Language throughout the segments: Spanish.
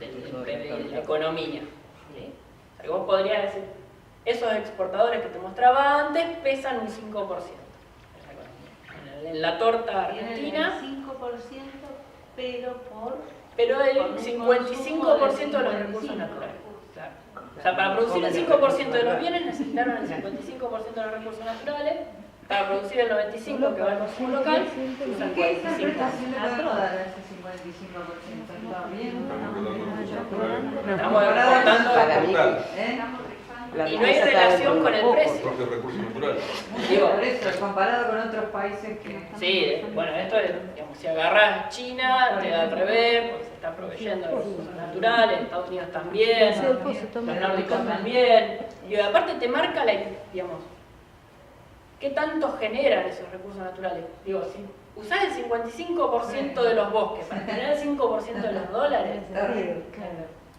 de la economía. ¿Sí? O sea, vos podrías decir, esos exportadores que te mostraba antes pesan un 5% en la torta argentina. Tienen el 5%, pero el 55% de los recursos naturales. Claro. O sea, para producir el 5% de los bienes necesitaron el 55% de los recursos naturales. Para producir el 95% que va al consumo local, usan 45%. ¿Qué interpretación le podemos dar a ese 55%? ¿Está bien? Estamos exportando. Y no hay relación con el precio. Porque es recurso natural. Por eso, comparado con otros países que... Sí, bueno, esto es, digamos, si agarras China, te da al revés, porque se está proveyendo de recursos naturales, Estados Unidos también, los nórdicos también. Y aparte te marca digamos, qué tanto generan esos recursos naturales. Digo, si usás el 55% de los bosques para tener el 5% de los dólares,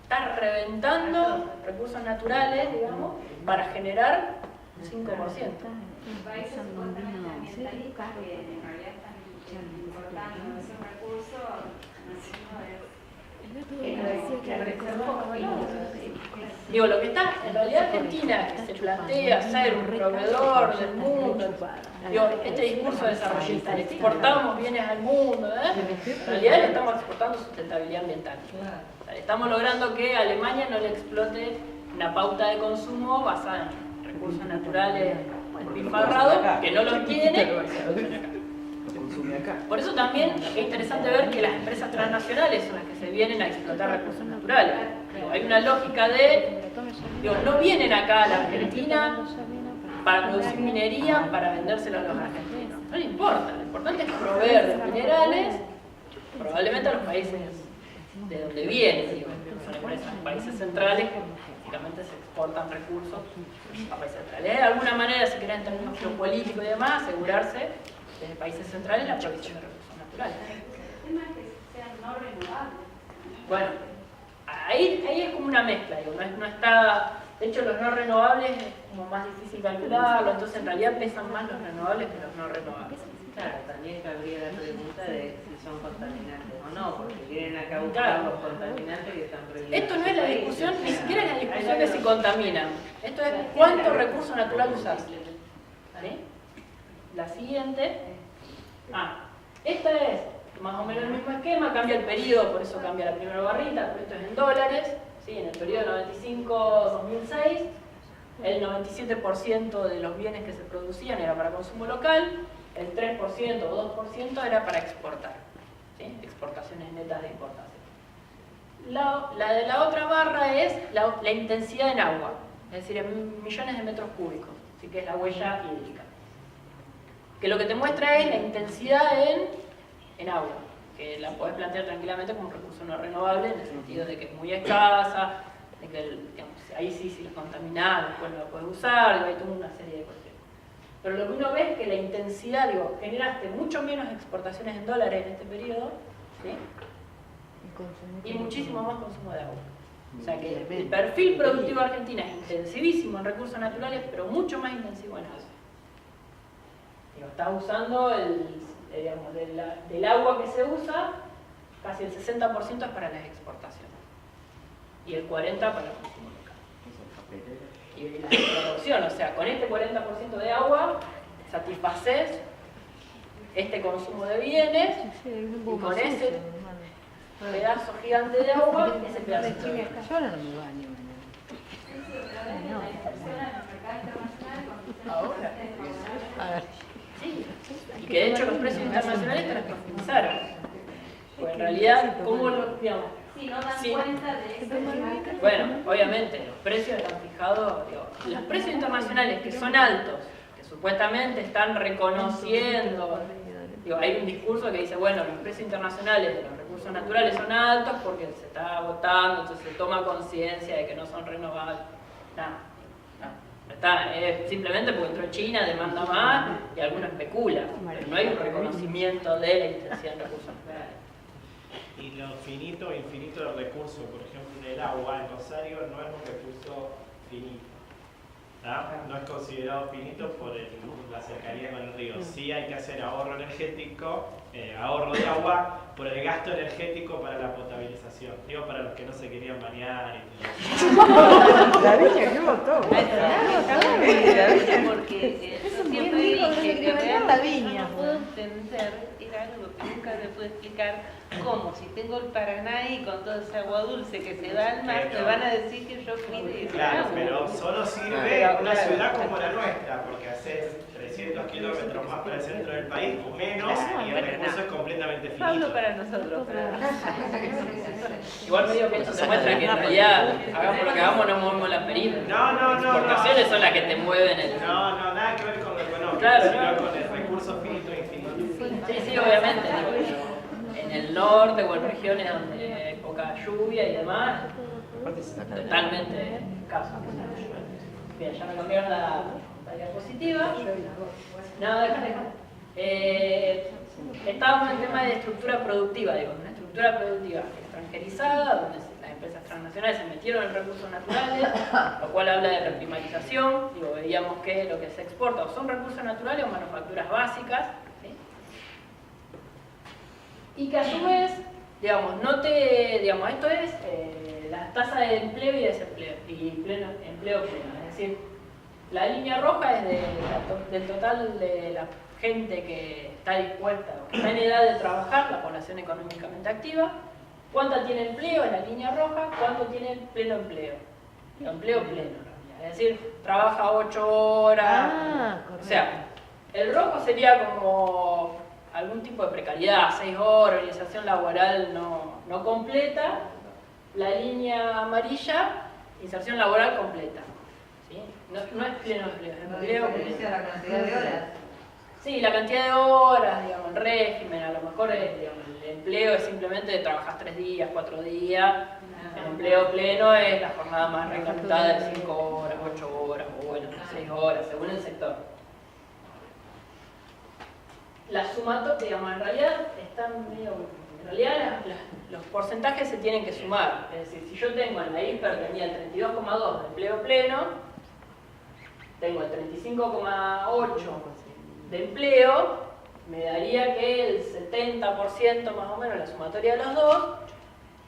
estás reventando recursos naturales, digamos, para generar un 5%. Países ambientalistas que en realidad están importando esos recursos, Digo, lo que está, en realidad Argentina, que se plantea ser un proveedor del mundo, digo, este discurso desarrollista, le exportamos bienes al mundo, en realidad le estamos exportando sustentabilidad ambiental. O sea, estamos logrando que Alemania no le explote una pauta de consumo basada en recursos naturales despilfarrados, que no los tiene. Por eso también es interesante ver que las empresas transnacionales son las que se vienen a explotar recursos naturales. Digo, hay una lógica no vienen acá a la Argentina para producir minería para vendérselo a los argentinos. No le importa, lo importante es proveer de minerales probablemente a los países de donde vienen, digo, son empresas, países centrales que básicamente se exportan recursos a países centrales. De alguna manera, si quieren en términos geopolíticos y demás, asegurarse desde países centrales la provisión de recursos naturales. el tema es que sean no renovables. Bueno, ahí es como una mezcla, digo, no está. De hecho, los no renovables es como más difícil calcularlo, entonces en realidad pesan más los renovables que los no renovables. Claro, también cabría la pregunta de si son contaminantes o no, porque vienen acá a buscar los contaminantes que están prohibidos. Esto no es la discusión, ni siquiera es la discusión de si contaminan. Esto es cuánto recurso natural usás. ¿Sí? La siguiente. Esta es más o menos el mismo esquema, cambia el periodo, por eso cambia la primera barrita, pero esto es en dólares. ¿Sí? En el periodo 95-2006, el 97% de los bienes que se producían era para consumo local, el 3% o 2% era para exportar. ¿Sí? Exportaciones netas de importación. La de la otra barra es la intensidad en agua, es decir, en millones de metros cúbicos, así que es la huella hídrica. Que lo que te muestra es la intensidad en agua, que la podés plantear tranquilamente como un recurso no renovable, en el sentido de que es muy escasa, de que digamos, ahí sí, si la contaminás, después no la podés usar, hay toda una serie de cuestiones. Pero lo que uno ve es que la intensidad, generaste mucho menos exportaciones en dólares en este periodo, ¿sí? Y muchísimo más consumo de agua. O sea que el perfil productivo de Argentina es intensivísimo en recursos naturales, pero mucho más intensivo en agua. Está usando del agua que se usa, casi el 60% es para las exportaciones y el 40% para el consumo local. Y la producción, o sea, con este 40% de agua satisfaces este consumo de bienes y con ese pedazo gigante de agua, ese pedazo de agua. Yo ahora no me baño. Ahora. Sí, y que de hecho los precios internacionales te los profundizaron. Pues en realidad, ¿cómo lo digamos? Sí, no dan cuenta de eso. Bueno, obviamente, los precios están fijados, los precios internacionales que son altos, que supuestamente están reconociendo, hay un discurso que dice, bueno, los precios internacionales de los recursos naturales son altos porque se está agotando, entonces se toma conciencia de que no son renovables. Simplemente porque entró China, demanda más y algunos especulan, pero no hay un reconocimiento de la intensidad en recursos naturales. Y lo finito o infinito del recurso, por ejemplo, en el agua, en Rosario no es un recurso finito. No es considerado finito por la cercanía con el río. Sí hay que hacer ahorro energético ahorro de agua por el gasto energético para la potabilización. Digo, para los que no se querían bañar y todo. La viña que votó. Porque yo siempre dije que realmente yo no puedo entender, era algo que nunca me pude explicar, cómo si tengo el Paraná y con toda esa agua dulce que se da al mar, me van a decir que yo fui de esa Claro, agua. pero solo sirve en una ciudad como la nuestra, porque haces 300 kilómetros más para el centro del país o menos, y el recurso es completamente finito. Hablo para nosotros. Igual medio que esto se muestra que en realidad, hagamos lo que hagamos, no movemos la perímetro. No, Las exportaciones son las que te mueven el... No, nada que ver con lo económico, Claro, sino no. con el recurso finito e infinito. Sí, obviamente. En el norte o en regiones donde hay poca lluvia y demás, totalmente escaso. Bien, ya me cambiaron la diapositiva. No, deja. Estábamos en el tema de estructura productiva, digo, una estructura productiva extranjerizada, donde las empresas transnacionales se metieron en recursos naturales, lo cual habla de reprimarización. Digo, veíamos que lo que se exporta o son recursos naturales o manufacturas básicas, ¿sí? Y que a su vez, digamos, esto es la tasa de empleo y desempleo, y empleo pleno, es decir, la línea roja es del total de la gente que está dispuesta o que está en edad de trabajar, la población económicamente activa. ¿Cuánta tiene empleo en la línea roja? ¿Cuánto tiene pleno empleo? Empleo pleno, en realidad. Es decir, trabaja 8 horas. O sea, el rojo sería como algún tipo de precariedad, 6 horas, organización laboral no completa. La línea amarilla, inserción laboral completa. ¿Sí? No es pleno empleo, es empleo pleno. La cantidad de horas. Sí, la cantidad de horas, digamos, el régimen, a lo mejor digamos, el empleo es simplemente trabajas 3 días, 4 días. El empleo pleno es la jornada más reglamentada de 5 horas, 8 horas, o bueno, 6 horas, según el sector. La sumatoria, digamos, en realidad están medio... En realidad los porcentajes se tienen que sumar. Es decir, si yo tengo en la hiper tenía el 32,2 de empleo pleno, tengo el 35,8 de empleo, me daría que el 70% más o menos, la sumatoria de los dos,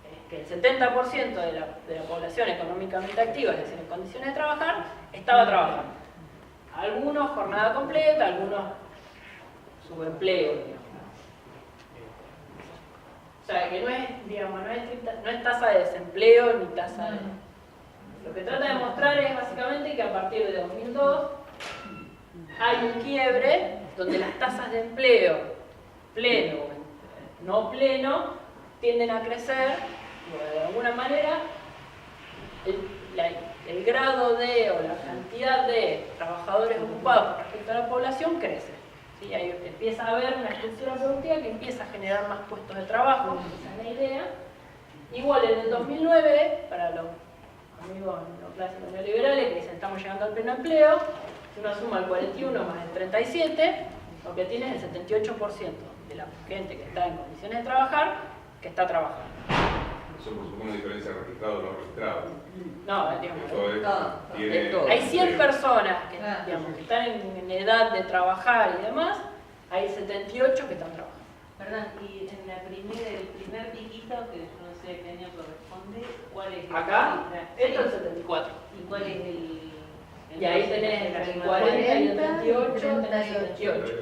es que el 70% de la población económicamente activa, es decir, en condiciones de trabajar, estaba trabajando. Algunos jornada completa, algunos subempleo, digamos. O sea, que no es tasa de desempleo ni tasa de... Lo que trata de mostrar es básicamente que a partir de 2002 hay un quiebre donde las tasas de empleo pleno o no pleno tienden a crecer, y de alguna manera el grado de o la cantidad de trabajadores ocupados respecto a la población crece. ¿Sí? Ahí empieza a haber una estructura productiva que empieza a generar más puestos de trabajo, esa es la idea. Igual en el 2009, para los amigos no clásicos neoliberales que dicen estamos llegando al pleno empleo, si uno suma el 41 más el 37, lo que tiene es el 78% de la gente que está en condiciones de trabajar, que está trabajando. Eso por supuesto una diferencia registrada o no registrada. No, digamos, Tiene, hay 100 personas que, digamos, que están en edad de trabajar y demás, hay 78 que están trabajando. Perdón, y en el primer piquito, que yo no sé qué año corresponde, ¿cuál es el Acá, cifra? esto es el 74. ¿Y cuál es el Y ahí tenés el 40 y el 38, tenés el 28.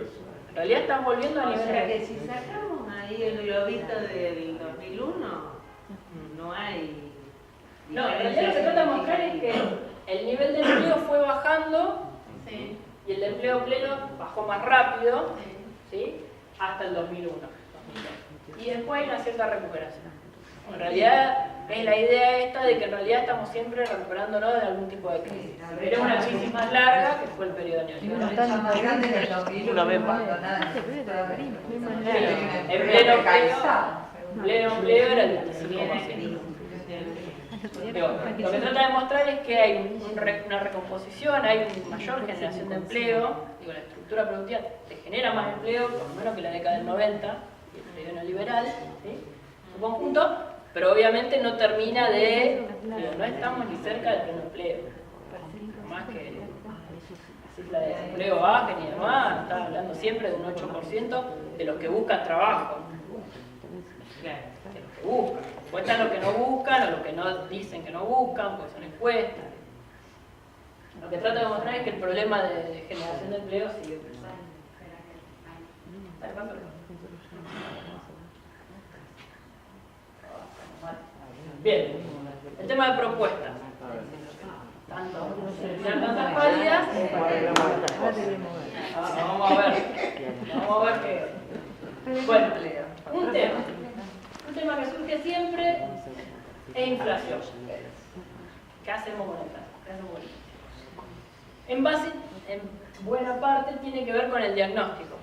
En realidad están volviendo a O nivel sea que de... si sacamos ahí el globito del 2001, no hay... No, en realidad lo que trata de mostrar es que el nivel de empleo fue bajando y el de empleo pleno bajó más rápido, ¿sí? Hasta el 2001. Y después hay una cierta recuperación. En realidad es la idea esta de que en realidad estamos siempre recuperándonos de algún tipo de crisis. Pero es una crisis más larga que fue el periodo neoliberal. Más grande que el 2001. Una vez más. En pleno empleo era el 25%. Digo, lo que trata de mostrar es que hay una recomposición, hay una mayor generación de empleo. Digo, la estructura productiva te genera más empleo, por lo menos que la década del 90, y el periodo neoliberal, ¿sí? En su conjunto, pero obviamente no termina de... Digo, no estamos ni cerca del pleno empleo. Más que... cifra de desempleo bajen y demás, está hablando siempre de un 8% de los que buscan trabajo. De los que buscan. Después están los que no buscan o los que no dicen que no buscan, porque son encuestas. Lo que trato de mostrar es que el problema de generación de empleo sigue presente. Bien, el tema de propuestas. Tantas pálidas. Vamos a ver qué. Bueno, un tema que surge siempre es inflación. ¿Qué hacemos con la inflación? ¿Qué hacemos con ella? En buena parte tiene que ver con el diagnóstico,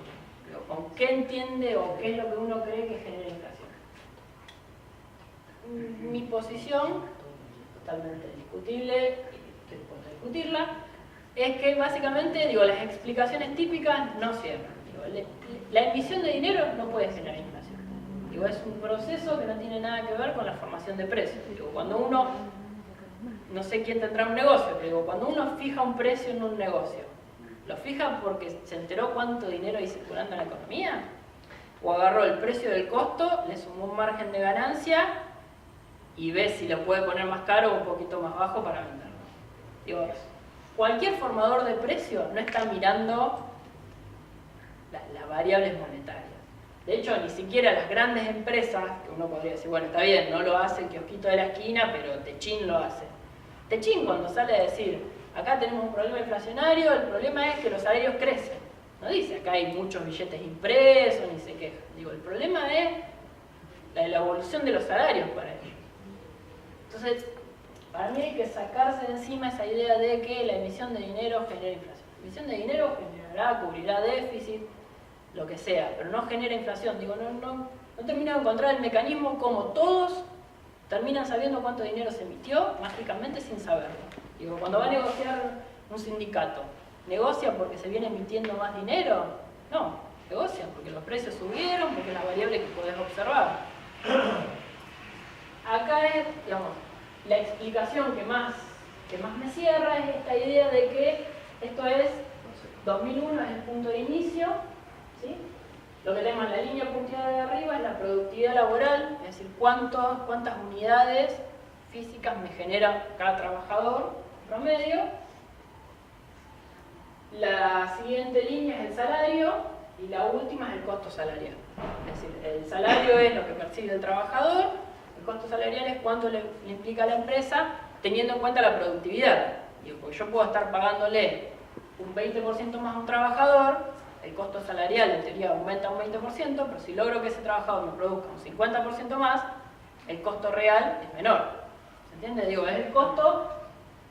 con qué entiende o qué es lo que uno cree que genera inflación. Mi posición, totalmente discutible, y después de discutirla, es que básicamente, las explicaciones típicas no cierran. La emisión de dinero no puede generar inflación. Es un proceso que no tiene nada que ver con la formación de precios. Cuando uno, no sé quién tendrá un negocio, pero cuando uno fija un precio en un negocio, ¿lo fija porque se enteró cuánto dinero hay circulando en la economía? ¿O agarró el precio del costo, le sumó un margen de ganancia y ve si lo puede poner más caro o un poquito más bajo para venderlo? Cualquier formador de precio no está mirando las variables monetarias. De hecho, ni siquiera las grandes empresas, que uno podría decir, bueno, está bien, no lo hace el kiosquito de la esquina, pero Techin lo hace. Techin, cuando sale a decir, acá tenemos un problema inflacionario, el problema es que los salarios crecen. No dice, acá hay muchos billetes impresos, ni se queja. El problema es la evolución de los salarios para ellos. Entonces, para mí hay que sacarse de encima esa idea de que la emisión de dinero genera inflación. La emisión de dinero generará, cubrirá déficit, lo que sea, pero no genera inflación. No termino de encontrar el mecanismo como todos terminan sabiendo cuánto dinero se emitió, mágicamente sin saberlo. Cuando va a negociar un sindicato, ¿negocia porque se viene emitiendo más dinero? No, negocian porque los precios subieron, porque es la variable que podés observar. Acá es, la explicación que más me cierra es esta idea de que esto es 2001, es el punto de inicio, ¿sí? Lo que tenemos en la línea punteada de arriba es la productividad laboral, es decir, cuántas unidades físicas me genera cada trabajador promedio. La siguiente línea es el salario y la última es el costo salarial. Es decir, el salario es lo que percibe el trabajador, el costo salarial es cuánto le implica a la empresa teniendo en cuenta la productividad. Porque yo puedo estar pagándole un 20% más a un trabajador, el costo salarial en teoría aumenta un 20%, pero si logro que ese trabajador me produzca un 50% más, el costo real es menor. ¿Se entiende? Es el costo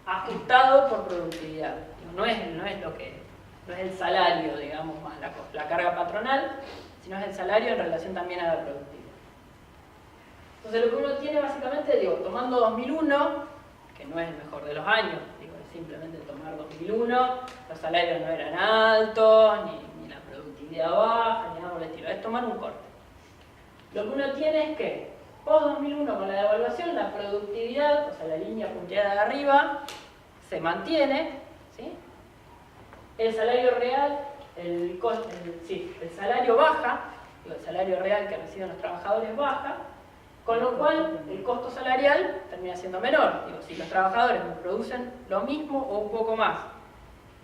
ajustado por productividad. No es el salario, más la carga patronal, sino es el salario en relación también a la productividad. Entonces lo que uno tiene básicamente, tomando 2001, que no es el mejor de los años, es simplemente tomar 2001, los salarios no eran altos, ni la productividad baja, ni nada por el estilo, es tomar un corte. Lo que uno tiene es que, post 2001 con la devaluación, la productividad, o sea la línea punteada de arriba, se mantiene, ¿sí? El salario real, el salario baja, el salario real que reciben los trabajadores baja, con lo cual el costo salarial termina siendo menor. Si los trabajadores me producen lo mismo o un poco más,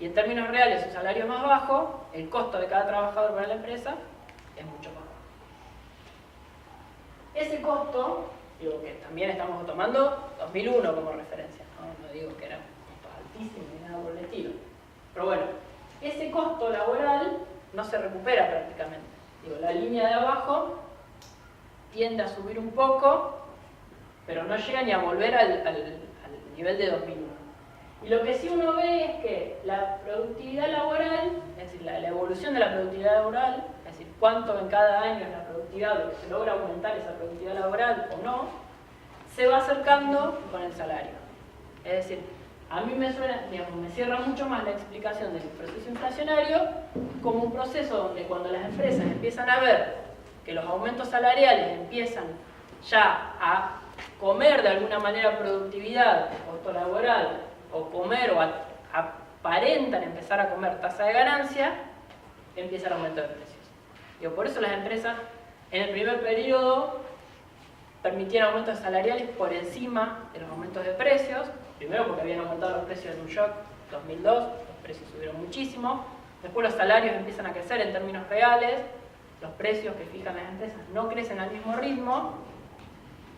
y en términos reales su salario es más bajo, el costo de cada trabajador para la empresa es mucho más bajo. Ese costo, que también estamos tomando 2001 como referencia, no digo que era un costo altísimo ni nada por el estilo, pero bueno, ese costo laboral no se recupera prácticamente. La línea de abajo tiende a subir un poco, pero no llega ni a volver al nivel de 2001. Y lo que sí uno ve es que la productividad laboral, es decir, la evolución de la productividad laboral, es decir, cuánto en cada año es la productividad, lo que se logra aumentar esa productividad laboral o no, se va acercando con el salario. Es decir, a mí me suena, me cierra mucho más la explicación del proceso inflacionario como un proceso donde cuando las empresas empiezan a ver que los aumentos salariales empiezan ya a comer de alguna manera productividad, costo laboral, o comer o a aparentan empezar a comer tasa de ganancia, empieza el aumento de precios. Digo, por eso las empresas en el primer periodo permitían aumentos salariales por encima de los aumentos de precios, primero porque habían aumentado los precios en un shock 2002, los precios subieron muchísimo, después los salarios empiezan a crecer en términos reales, los precios que fijan las empresas no crecen al mismo ritmo,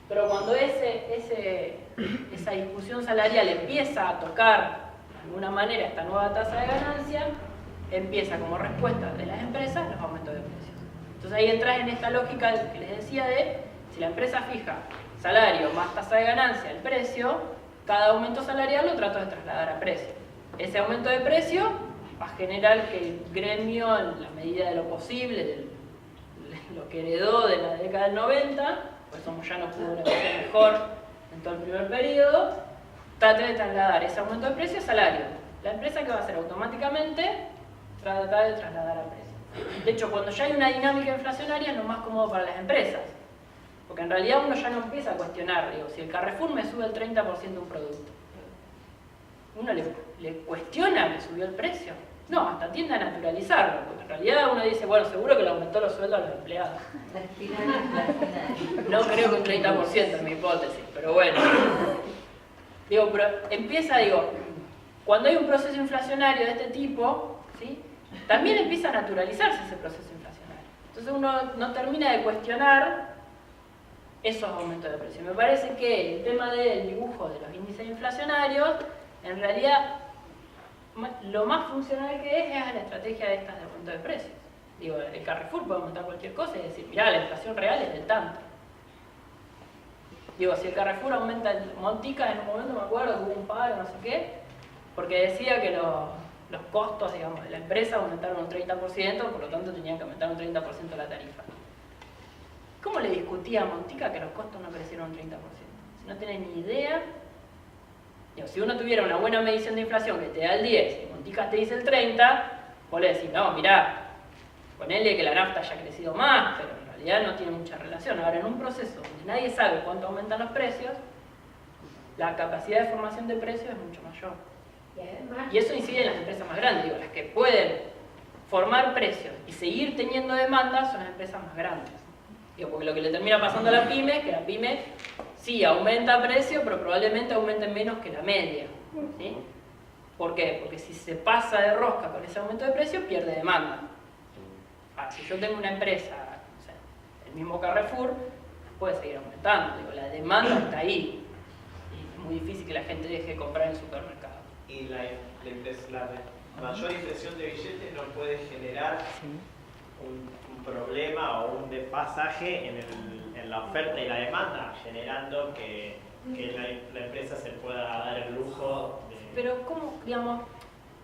pero cuando esa discusión salarial empieza a tocar de alguna manera esta nueva tasa de ganancia, empieza como respuesta de las empresas los aumentos de precios. Entonces ahí entras en esta lógica que les decía de, si la empresa fija salario más tasa de ganancia, el precio, cada aumento salarial lo trato de trasladar a precio. Ese aumento de precio va a generar que el gremio, en la medida de lo posible, de lo que heredó de la década del 90, pues como ya no pudo negociar mejor en todo el primer periodo, trate de trasladar ese aumento de precio a salario. La empresa, ¿qué va a hacer? Automáticamente tratar de trasladar a precio. De hecho, cuando ya hay una dinámica inflacionaria es lo más cómodo para las empresas. Porque en realidad uno ya no empieza a cuestionar, digo, si el Carrefour me sube el 30% de un producto, uno le cuestiona que subió el precio. No, hasta tiende a naturalizarlo, porque en realidad uno dice, bueno, seguro que le aumentó los sueldos a los empleados. No creo que un 30% es mi hipótesis, pero bueno. Digo, pero empieza, cuando hay un proceso inflacionario de este tipo, ¿sí? También empieza a naturalizarse ese proceso inflacionario. Entonces uno no termina de cuestionar esos aumentos de precios. Me parece que el tema del dibujo de los índices inflacionarios, en realidad, lo más funcional que es a la estrategia de estas de aumento de precios. Digo, el Carrefour puede aumentar cualquier cosa y decir, mirá, la inflación real es del tanto. Digo, si el Carrefour aumenta, Montica en un momento me acuerdo, hubo un paro, no sé qué, porque decía que los costos, digamos, de la empresa aumentaron un 30%, por lo tanto tenían que aumentar un 30% la tarifa. ¿Cómo le discutía a Montica que los costos no crecieron un 30%? Si no tiene ni idea. Digo, si uno tuviera una buena medición de inflación que te da el 10 y Montica te dice el 30, vos le decís, no, mirá, ponele que la nafta haya crecido más, pero en realidad no tiene mucha relación. Ahora, en un proceso donde nadie sabe cuánto aumentan los precios, la capacidad de formación de precios es mucho mayor. Y eso incide en las empresas más grandes. Digo, las que pueden formar precios y seguir teniendo demanda son las empresas más grandes. Digo, porque lo que le termina pasando a la pyme es que la pyme sí aumenta precio, pero probablemente aumente menos que la media. ¿Sí? ¿Por qué? Porque si se pasa de rosca con ese aumento de precio, pierde demanda. Si yo tengo una empresa, o sea, el mismo Carrefour, puede seguir aumentando. Digo, la demanda está ahí. Y es muy difícil que la gente deje de comprar en el supermercado. Y la mayor impresión de billetes no puede generar un problema o un desfasaje en la oferta y la demanda, generando que la empresa se pueda dar el lujo de... Pero, ¿cómo, digamos?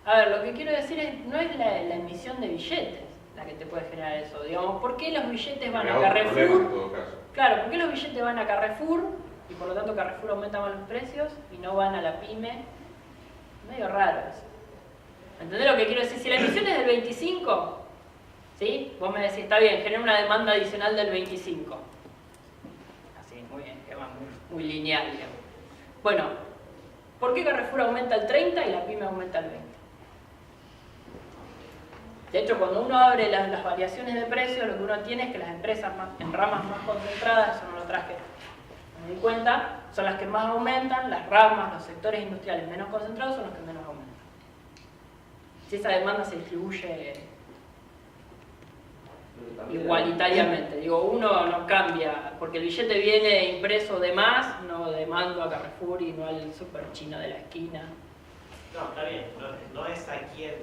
A ver, lo que quiero decir es, no es la emisión de billetes la que te puede generar eso. Digamos, ¿por qué los billetes van a Carrefour? En todo caso. Claro, ¿por qué los billetes van a Carrefour y por lo tanto Carrefour aumenta más los precios y no van a la pyme? Medio raro eso. ¿Entendés lo que quiero decir? Si la emisión es del 25, ¿sí? Vos me decís, está bien, genera una demanda adicional del 25. Así, muy bien, que va muy lineal, digamos. Bueno, ¿por qué Carrefour aumenta el 30 y la pyme aumenta el 20? De hecho, cuando uno abre las variaciones de precios, lo que uno tiene es que las empresas en ramas más concentradas, eso no lo traje, me di cuenta, son las que más aumentan, las ramas, los sectores industriales menos concentrados son los que menos aumentan. Si esa demanda se distribuye igualitariamente, digo, uno no cambia, porque el billete viene impreso de más, no demando a Carrefour y no al super chino de la esquina. No, está bien, no es a quien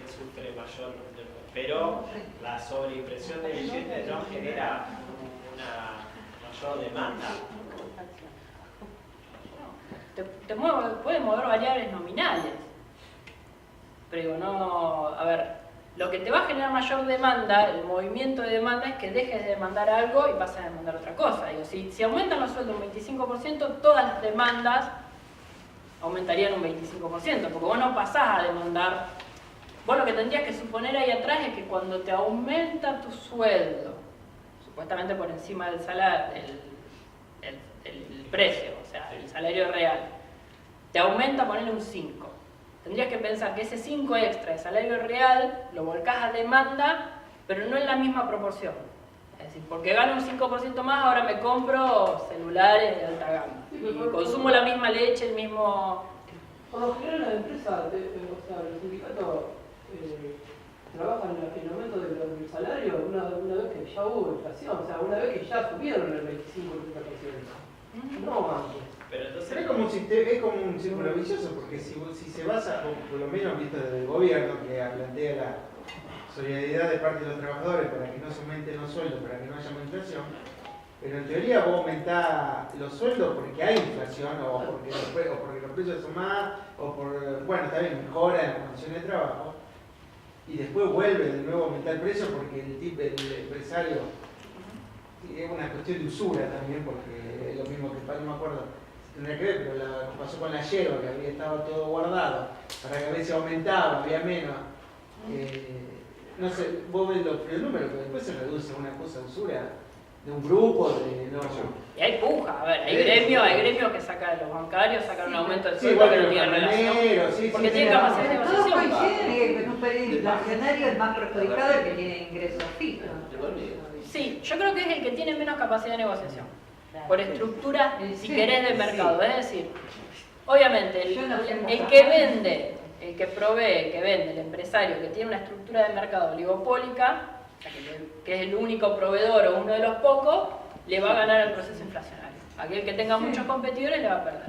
sufre mayor, pero la sobreimpresión de billetes no genera una mayor demanda. Puede mover variables nominales, pero digo, no, a ver, lo que te va a generar mayor demanda, el movimiento de demanda, es que dejes de demandar algo y pases a demandar otra cosa. Digo, si aumentan los sueldos un 25%, todas las demandas aumentarían un 25%, porque vos no pasás a demandar. Vos lo que tendrías que suponer ahí atrás es que cuando te aumenta tu sueldo, supuestamente por encima del salario, el precio, o sea, el salario real, te aumenta, ponele un 5, tendrías que pensar que ese 5 extra de salario real lo volcás a demanda, pero no en la misma proporción. Es decir, porque gano un 5% más, ahora me compro celulares de alta gama. Y consumo la misma leche, el mismo... Por lo general las empresas, o sea, los sindicatos trabajan en el aumento del salario una vez que ya hubo inflación, o sea, una vez que ya subieron el 25 o 30%. No antes. Pero entonces, Es como un círculo vicioso, porque si se basa, por lo menos visto desde el gobierno, que plantea la solidaridad de parte de los trabajadores para que no se aumenten los sueldos, para que no haya más inflación, pero en teoría vos aumentás los sueldos porque hay inflación, o porque los precios son más, o por, bueno, está bien, mejora en las condiciones de trabajo, y después vuelve de nuevo a aumentar el precio porque el empresario, es una cuestión de usura también, porque es lo mismo que, no me acuerdo, tendría que ver, pero lo que pasó con la yerba, que había estado todo guardado, para que a veces aumentaba, había menos. No sé, vos ves los números, pero después se reduce a una cosa de usura de un grupo, de no. Y hay puja, a ver, hay gremios que sacan los bancarios, sacan un aumento del Sí, sueldo bueno, que no los tiene relación. camioneros, sí, Porque sí, tienen sí, capacidad de Todos negociación. coinciden que en un periodo inflacionario el más perjudicado es el que tiene ingresos fijos. Sí, yo creo que es el que tiene menos capacidad de negociación. Por estructura, si querés, de mercado. Es decir, obviamente, el que vende, el que provee, el que vende, el empresario que tiene una estructura de mercado oligopólica, o sea, que es el único proveedor o uno de los pocos, le va a ganar el proceso inflacionario. Aquel que tenga muchos competidores le va a perder.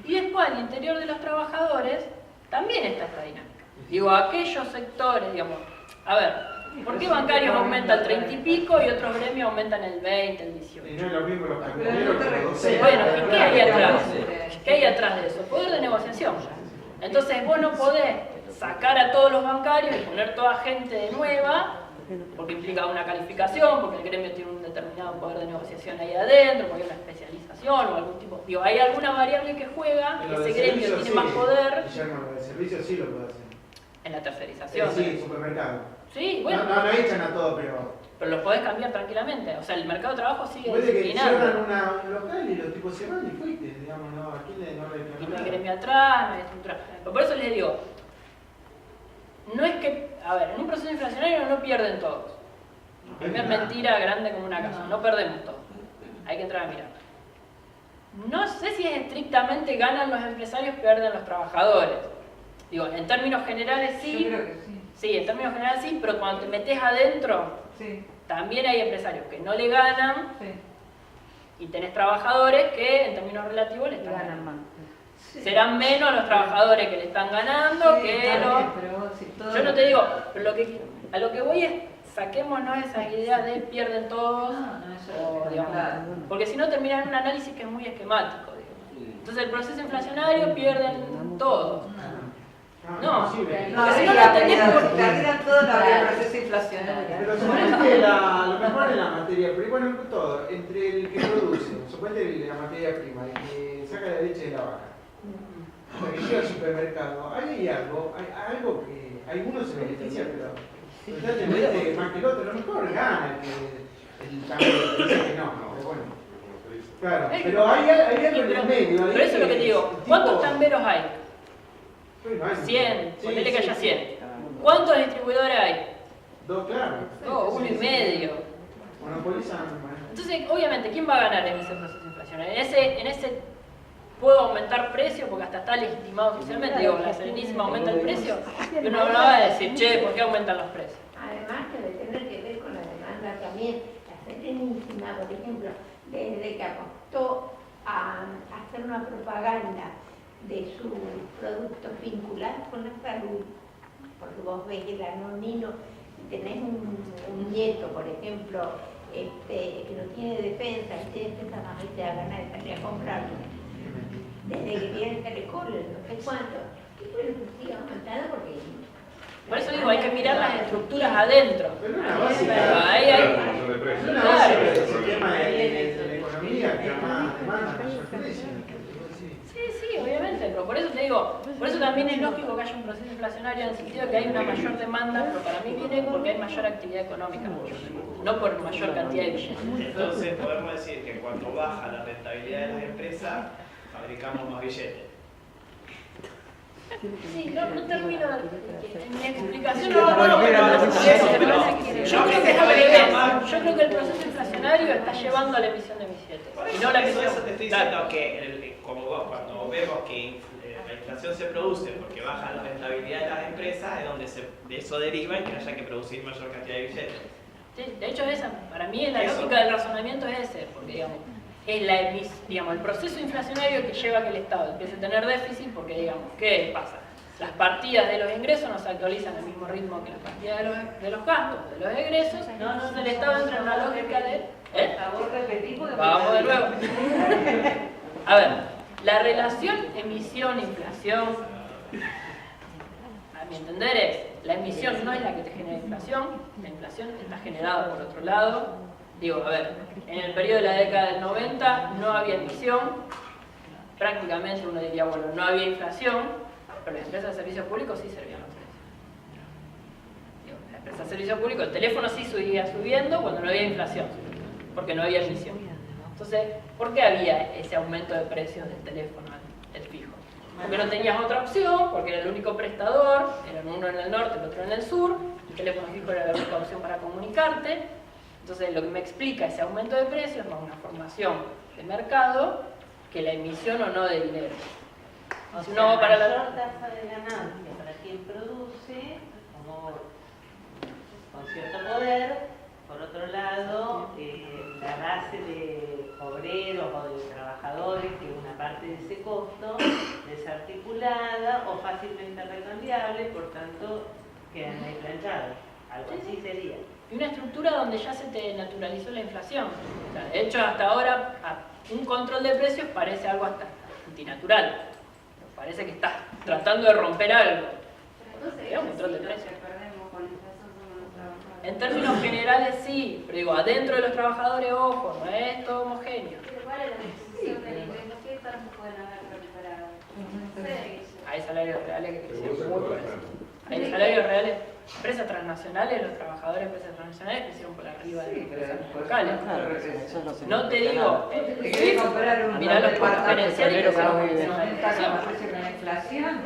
Y después, al interior de los trabajadores, también está esta dinámica. Digo, aquellos sectores, digamos, a ver, ¿por qué bancarios aumentan el 30 y pico y otros gremios aumentan el 20, el 18? Y no es lo mismo los camioneros que los docentes. Bueno, ¿y qué hay atrás? ¿Qué hay atrás de eso? Poder de negociación. Entonces vos no podés sacar a todos los bancarios y poner toda gente de nueva, porque implica una calificación, porque el gremio tiene un determinado poder de negociación ahí adentro, porque hay una especialización o algún tipo. Digo, hay alguna variable que juega, Lo ese de gremio servicio, tiene sí, más poder Guillermo, lo de servicio sí lo puede hacer. en la tercerización. Sí, supermercado. Sí, bueno. No echan a todo, pero los podés cambiar tranquilamente. O sea, el mercado de trabajo sigue puede que disciplinando. cierran un local y los tipos se van y fuiste, digamos, no, aquí no Y no hay reclamaron. gremio atrás, no hay estructura. Pero por eso les digo, no es que, a ver, en un proceso inflacionario no pierden todos. Primera mentira grande como una casa, no perdemos todos. Hay que entrar a mirar. No sé si es estrictamente ganan los empresarios, pierden los trabajadores. Digo, en términos generales sí. Yo creo que sí. Sí, en términos generales sí, pero cuando te metes adentro, Sí, también hay empresarios que no le ganan sí. y tenés trabajadores que en términos relativos le están Ganan ganando. más. Serán menos los trabajadores que le están ganando Sí, que está los... bien, pero si todo- Yo no te digo, pero a lo que voy es, saquémonos esas ideas de pierden todos, o, digamos, porque si no termina en un análisis que es muy esquemático. Digamos. Entonces el proceso inflacionario pierden todos. No, imposible. No, porque si sí, no lo entendés si por... perdieran todo, no habría proceso inflacionario. Pero suponete lo mejor en la materia, pero bueno, todo, entre el que produce, suponete la materia prima, el que saca la leche de la vaca, el que llega al supermercado, hay algo que algunos se benefician, pero constantemente más que el otro, lo mejor gana el cambio, dice que no, pero bueno. Claro, pero hay algo en el medio. Pero eso es lo que te digo, ¿cuántos chamberos hay? Bueno, hay 100, sí, ponele que sí, haya sí. 100. ¿Cuántos distribuidores hay? Dos, claro. Oh, 1,5. Monopolizan. Entonces, obviamente, ¿quién va a ganar en ese proceso inflacionario? En ese puedo aumentar precio porque hasta está legitimado socialmente. Digo, la Serenísima aumenta el precio, pero uno no va a decir, che, ¿por qué aumentan los precios? Además que debe tener que ver con la demanda también. La Serenísima, por ejemplo, desde que apostó a hacer una propaganda de sus productos vinculados con la salud, porque vos ves el anonino, tenés un nieto, por ejemplo, que no tiene defensa, y tiene defensa más y te da ganas de salir a comprarlo. Desde que viene el telecol, no sé cuánto, y bueno, pues sigue aumentando porque... Por eso digo, hay que mirar las estructuras adentro. Pero una base, Pero ahí hay... una base del sistema de la economía que más demanda mayor precio. Sí, obviamente, pero por eso te digo, por eso también es lógico que haya un proceso inflacionario en el sentido de que hay una mayor demanda, pero para mí viene porque hay mayor actividad económica, no por mayor cantidad de billetes. Entonces podemos decir que cuando baja la rentabilidad de las empresas, fabricamos más billetes. Sí, no termino mi explicación. Yo creo que el proceso inflacionario está llevando a la emisión de billetes. Y no la emisión. Eso te estoy diciendo que, como vos, cuando vemos que la inflación se produce porque baja la rentabilidad de las empresas, es donde de eso deriva y que haya que producir mayor cantidad de billetes. Sí, de hecho, para mí la lógica del razonamiento es ese, porque es el proceso inflacionario que lleva a que el Estado empiece a tener déficit, porque ¿qué pasa? Las partidas de los ingresos no se actualizan al mismo ritmo que las partidas de los gastos, de los egresos, entonces el Estado entra en una lógica de... Vamos de nuevo. A ver, la relación emisión-inflación, a mi entender es, la emisión no es la que te genera inflación, la inflación está generada por otro lado. Digo, a ver, en el periodo de la década del 90 no había emisión, prácticamente uno diría, bueno, no había inflación, pero las empresas de servicios públicos sí servían los precios. Digo, las empresas de servicios públicos, el teléfono sí seguía subiendo cuando no había inflación, porque no había emisión. Entonces, ¿por qué había ese aumento de precios del teléfono, el fijo? Porque no tenías otra opción, porque era el único prestador, eran uno en el norte, el otro en el sur, el teléfono fijo era la única opción para comunicarte. Entonces, lo que me explica ese aumento de precios es más una formación de mercado que la emisión o no de dinero. O Si sea, uno va para la mayor tasa de ganancia para quien produce, como con cierto poder. Por otro lado, la base de obreros o de trabajadores, que es una parte de ese costo, desarticulada o fácilmente recambiable, por tanto, quedan ahí planchados. Algo así sería. Y una estructura donde ya se te naturalizó la inflación. O sea, de hecho, hasta ahora, un control de precios parece algo hasta antinatural. Parece que estás tratando de romper algo. Es un control de precios. En términos generales sí, pero digo, adentro de los trabajadores, ojo, no es todo homogéneo. ¿Cuál es la discusión del ingreso? ¿Qué tramos pueden haber recuperado? Hay salarios reales que crecieron muy por encima. Hay salarios reales, empresas transnacionales, los trabajadores de empresas transnacionales crecieron por arriba de las empresas locales. No te digo, mirá los exponenciales que se van a la inflación.